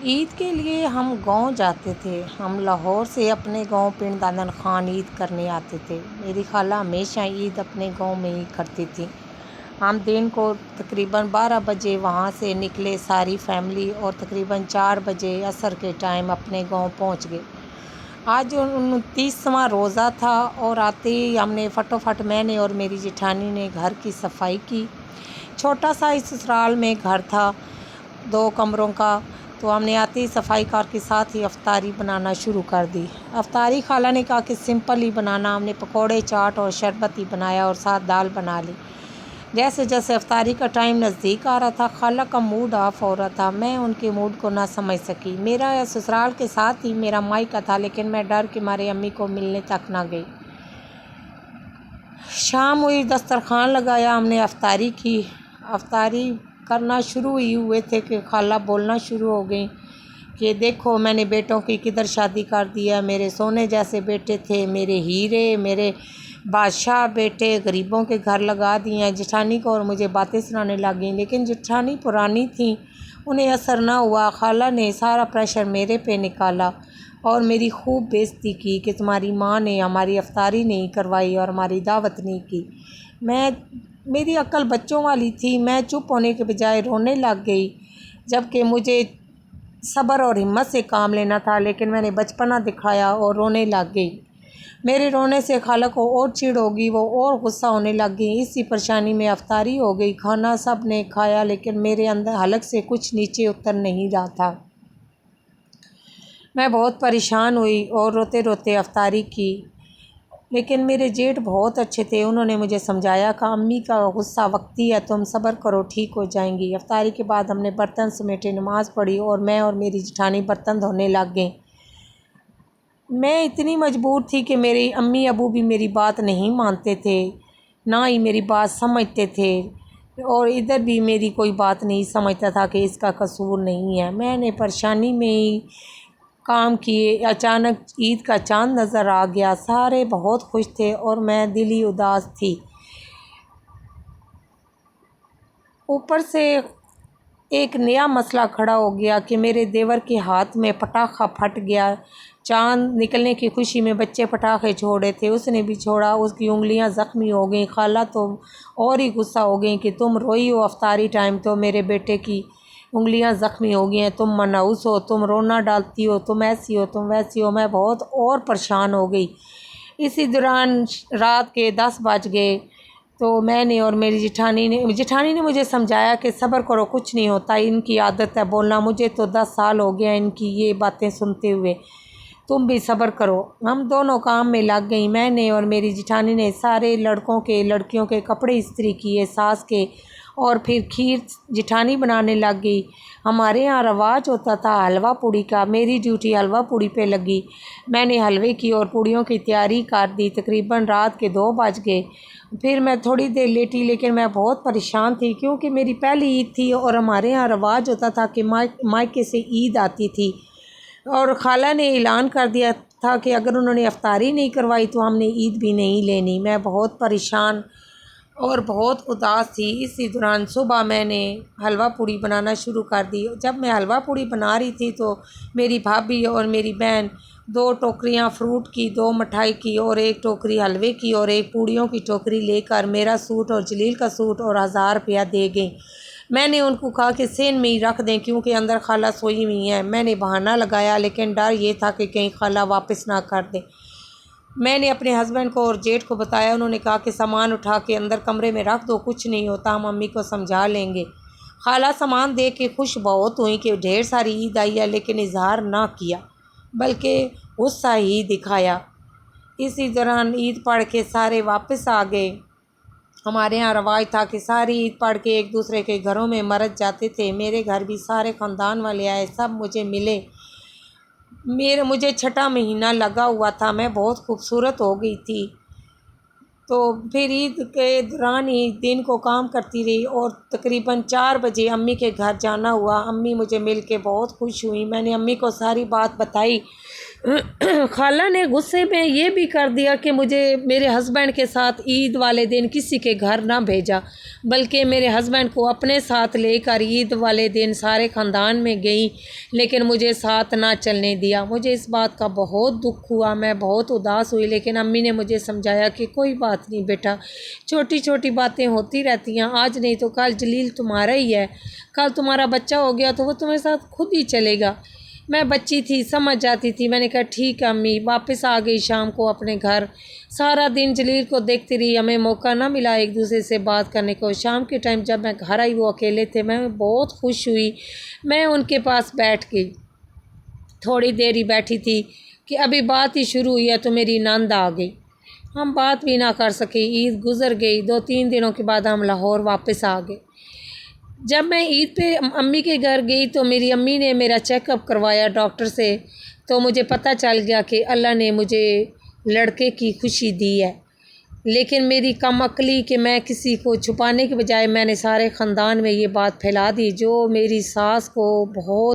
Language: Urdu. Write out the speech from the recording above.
عید کے لیے ہم گاؤں جاتے تھے۔ ہم لاہور سے اپنے گاؤں پنڈ دادن خان عید کرنے آتے تھے۔ میری خالہ ہمیشہ عید اپنے گاؤں میں ہی کرتی تھی۔ ہم دن کو تقریباً 12 بجے وہاں سے نکلے ساری فیملی، اور تقریباً 4 بجے عصر کے ٹائم اپنے گاؤں پہنچ گئے۔ آج 29واں روزہ تھا، اور آتے ہی ہم نے فٹافٹ میں نے اور میری جیٹھانی نے گھر کی صفائی کی۔ چھوٹا سا اس سسرال میں گھر تھا 2 کمروں کا، تو ہم نے آتے ہی صفائی کار کے ساتھ ہی افطاری بنانا شروع کر دی۔ افطاری خالہ نے کہا کہ سمپل ہی بنانا۔ ہم نے پکوڑے، چاٹ اور شربت ہی بنایا اور ساتھ دال بنا لی۔ جیسے جیسے افطاری کا ٹائم نزدیک آ رہا تھا، خالہ کا موڈ آف ہو رہا تھا۔ میں ان کے موڈ کو نہ سمجھ سکی۔ میرا سسرال کے ساتھ ہی میرا مائکا تھا، لیکن میں ڈر کے مارے امی کو ملنے تک نہ گئی۔ شام ہوئی، دسترخوان لگایا، ہم نے افطاری کی۔ افطاری کرنا شروع ہی ہوئے تھے کہ خالہ بولنا شروع ہو گئیں کہ دیکھو میں نے بیٹوں کی کدھر شادی کر دیا، میرے سونے جیسے بیٹے تھے، میرے ہیرے، میرے بادشاہ بیٹے غریبوں کے گھر لگا دیے ہیں۔ جیٹھانی کو اور مجھے باتیں سنانے لگ گئیں، لیکن جیٹھانی پرانی تھیں، انہیں اثر نہ ہوا۔ خالہ نے سارا پریشر میرے پہ نکالا اور میری خوب بےعزتی کی کہ تمہاری ماں نے ہماری افطاری نہیں کروائی اور ہماری دعوت نہیں کی۔ میری عقل بچوں والی تھی، میں چپ ہونے کے بجائے رونے لگ گئی، جبکہ مجھے صبر اور ہمت سے کام لینا تھا، لیکن میں نے بچپنا دکھایا اور رونے لگ گئی۔ میرے رونے سے خالہ کو اور چڑ ہو گئی، وہ اور غصہ ہونے لگ گئی۔ اسی پریشانی میں افطاری ہو گئی۔ کھانا سب نے کھایا، لیکن میرے اندر حلق سے کچھ نیچے اتر نہیں رہا تھا۔ میں بہت پریشان ہوئی اور روتے روتے افطاری کی، لیکن میرے جیٹھ بہت اچھے تھے۔ انہوں نے مجھے سمجھایا کہ امی کا غصہ وقتی ہے، تم صبر کرو، ٹھیک ہو جائیں گی۔ افطاری کے بعد ہم نے برتن سمیٹے، نماز پڑھی، اور میں اور میری جیٹھانی برتن دھونے لگ گئیں۔ میں اتنی مجبور تھی کہ میری امی ابو بھی میری بات نہیں مانتے تھے، نہ ہی میری بات سمجھتے تھے، اور ادھر بھی میری کوئی بات نہیں سمجھتا تھا کہ اس کا قصور نہیں ہے۔ میں نے پریشانی میں ہی کام کیے، اچانک عید کا چاند نظر آ گیا۔ سارے بہت خوش تھے اور میں دلی اداس تھی۔ اوپر سے ایک نیا مسئلہ کھڑا ہو گیا کہ میرے دیور کے ہاتھ میں پٹاخہ پھٹ گیا۔ چاند نکلنے کی خوشی میں بچے پٹاخے چھوڑے تھے، اس نے بھی چھوڑا، اس کی انگلیاں زخمی ہو گئیں۔ خالہ تو اور ہی غصہ ہو گئیں کہ تم روئی ہو افطاری ٹائم تو میرے بیٹے کی انگلیاں زخمی ہو گئی ہیں، تم منحوس ہو، تم رونا ڈالتی ہو، تم ایسی ہو، تم ویسی ہو۔ میں بہت اور پریشان ہو گئی۔ اسی دوران رات کے 10 بج گئے، تو میں نے اور میری جیٹھانی نے مجھے سمجھایا کہ صبر کرو، کچھ نہیں ہوتا، ان کی عادت ہے بولنا، مجھے تو 10 سال ہو گیا ان کی یہ باتیں سنتے ہوئے، تم بھی صبر کرو۔ ہم دونوں کام میں لگ گئیں۔ میں نے اور میری جیٹھانی نے سارے لڑکیوں کے کپڑے استری کیے، ساس کے، اور پھر کھیر جیٹھانی بنانے لگ گئی۔ ہمارے ہاں رواج ہوتا تھا حلوہ پوڑی کا، میری ڈیوٹی حلوہ پوڑی پہ لگی۔ میں نے حلوے کی اور پوڑیوں کی تیاری کر دی۔ تقریباً رات کے 2 بج گئے۔ پھر میں تھوڑی دیر لیٹی، لیکن میں بہت پریشان تھی، کیونکہ میری پہلی عید تھی اور ہمارے ہاں رواج ہوتا تھا کہ مائکے سے عید آتی تھی، اور خالہ نے اعلان کر دیا تھا کہ اگر انہوں نے افطاری نہیں کروائی تو ہم نے عید بھی نہیں لینی۔ میں بہت پریشان اور بہت اداس تھی۔ اسی دوران صبح میں نے حلوہ پوڑی بنانا شروع کر دی۔ جب میں حلوہ پوڑی بنا رہی تھی تو میری بھابھی اور میری بہن 2 ٹوکریاں فروٹ کی، 2 مٹھائی کی، اور 1 ٹوکری حلوے کی اور 1 پوڑیوں کی ٹوکری لے کر میرا سوٹ اور جلیل کا سوٹ اور 1000 روپیہ دے گئیں۔ میں نے ان کو کہا کہ سین میں ہی رکھ دیں، کیونکہ اندر خالہ سوئی ہوئی ہیں۔ میں نے بہانہ لگایا، لیکن ڈر یہ تھا کہ کہیں خالہ واپس نہ کر دیں۔ میں نے اپنے ہسبینڈ کو اور جیٹھ کو بتایا۔ انہوں نے کہا کہ سامان اٹھا کے اندر کمرے میں رکھ دو، کچھ نہیں ہوتا، ہم امی کو سمجھا لیں گے۔ خالہ سامان دیکھ کے خوش بہت ہوئی کہ ڈھیر ساری عید آئی ہے، لیکن اظہار نہ کیا، بلکہ غصہ ہی دکھایا۔ اسی دوران عید پڑھ کے سارے واپس آ گئے۔ ہمارے ہاں رواج تھا کہ ساری عید پڑھ کے ایک دوسرے کے گھروں میں مرد جاتے تھے۔ میرے گھر بھی سارے خاندان والے آئے، سب مجھے ملے۔ مجھے چھٹا مہینہ لگا ہوا تھا، میں بہت خوبصورت ہو گئی تھی۔ تو پھر عید کے دوران ہی دن کو کام کرتی رہی، اور تقریباً 4 بجے امی کے گھر جانا ہوا۔ امی مجھے مل کے بہت خوش ہوئی۔ میں نے امی کو ساری بات بتائی خالہ نے غصے میں یہ بھی کر دیا کہ مجھے میرے ہسبینڈ کے ساتھ عید والے دن کسی کے گھر نہ بھیجا، بلکہ میرے ہسبینڈ کو اپنے ساتھ لے کر عید والے دن سارے خاندان میں گئیں، لیکن مجھے ساتھ نہ چلنے دیا۔ مجھے اس بات کا بہت دکھ ہوا، میں بہت اداس ہوئی، لیکن امی نے مجھے سمجھایا کہ کوئی بات نہیں بیٹا، چھوٹی چھوٹی باتیں ہوتی رہتی ہیں، آج نہیں تو کل جلیل تمہارا ہی ہے، کل تمہارا بچہ ہو گیا تو وہ تمہارے ساتھ خود ہی چلے گا۔ میں بچی تھی، سمجھ جاتی تھی، میں نے کہا ٹھیک ہے امی۔ واپس آ گئی شام کو اپنے گھر، سارا دن جلیل کو دیکھتی رہی، ہمیں موقع نہ ملا ایک دوسرے سے بات کرنے کو۔ شام کے ٹائم جب میں گھر آئی وہ اکیلے تھے، میں بہت خوش ہوئی، میں ان کے پاس بیٹھ گئی، تھوڑی دیر ہی بیٹھی تھی کہ ابھی بات ہی شروع ہوئی ہے تو میری نند آ گئی، ہم بات بھی نہ کر سکے، عید گزر گئی۔ 2-3 دنوں کے بعد ہم لاہور واپس آ گئے۔ جب میں عید پہ امی کے گھر گئی تو میری امی نے میرا چیک اپ کروایا ڈاکٹر سے، تو مجھے پتہ چل گیا کہ اللہ نے مجھے لڑکے کی خوشی دی ہے۔ لیکن میری کم عقلی کہ میں کسی کو چھپانے کے بجائے میں نے سارے خاندان میں یہ بات پھیلا دی، جو میری ساس کو بہت